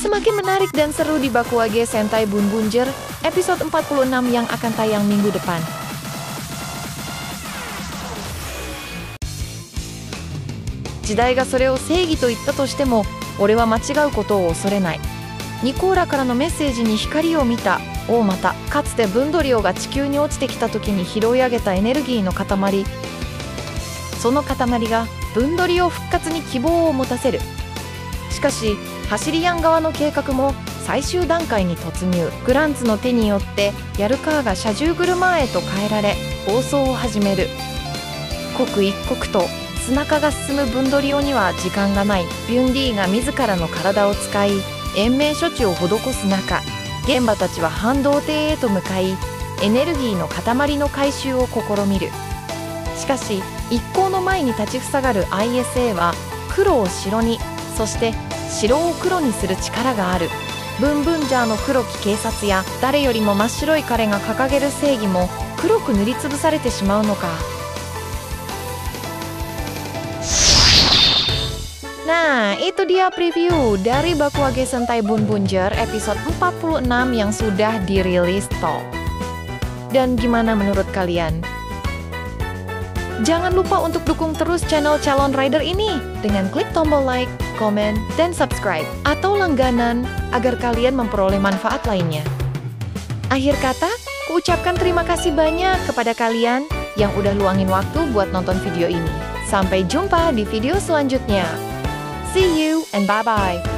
Semakin menarik dan seru di Bakuage Sentai Bunbunjer episode 46 yang akan tayang minggu depan. 時代がそれを正義と言ったとしても、俺は間違うことを恐れない。ニコーラからのメッセージに光を見た。大股、かつてブンドリオが地球に落ちてきた時に拾い上げたエネルギーの塊。その塊がブンドリオ復活に希望を持たせる。しかし、走り屋ン側の計画も最終段階に突入。グランツの手によってヤルカーが車重車へと変えられ、暴走を始める。刻一刻と砂化が進むブンドリオには時間がない。ビュンディが自らの体を使い延命処置を施す中、現場たちは半導艇へと向かいエネルギーの塊の回収を試みる。しかし一行の前に立ちふさがる ISA は黒を白に、そして白を黒にする力がある。ブンブンジャーの黒き警察や誰よりも真っ白い彼が掲げる正義も黒く塗りつぶされてしまうのか。Nah, itu dia preview dari Bakuage Sentai Bunbunjer episode 46 yang sudah dirilis toh. Dan gimana menurut kalian? Jangan lupa untuk dukung terus channel Calon Rider ini dengan klik tombol like, komen, dan subscribe atau langganan agar kalian memperoleh manfaat lainnya. Akhir kata, kuucapkan terima kasih banyak kepada kalian yang udah luangin waktu buat nonton video ini. Sampai jumpa di video selanjutnya. See you and bye-bye.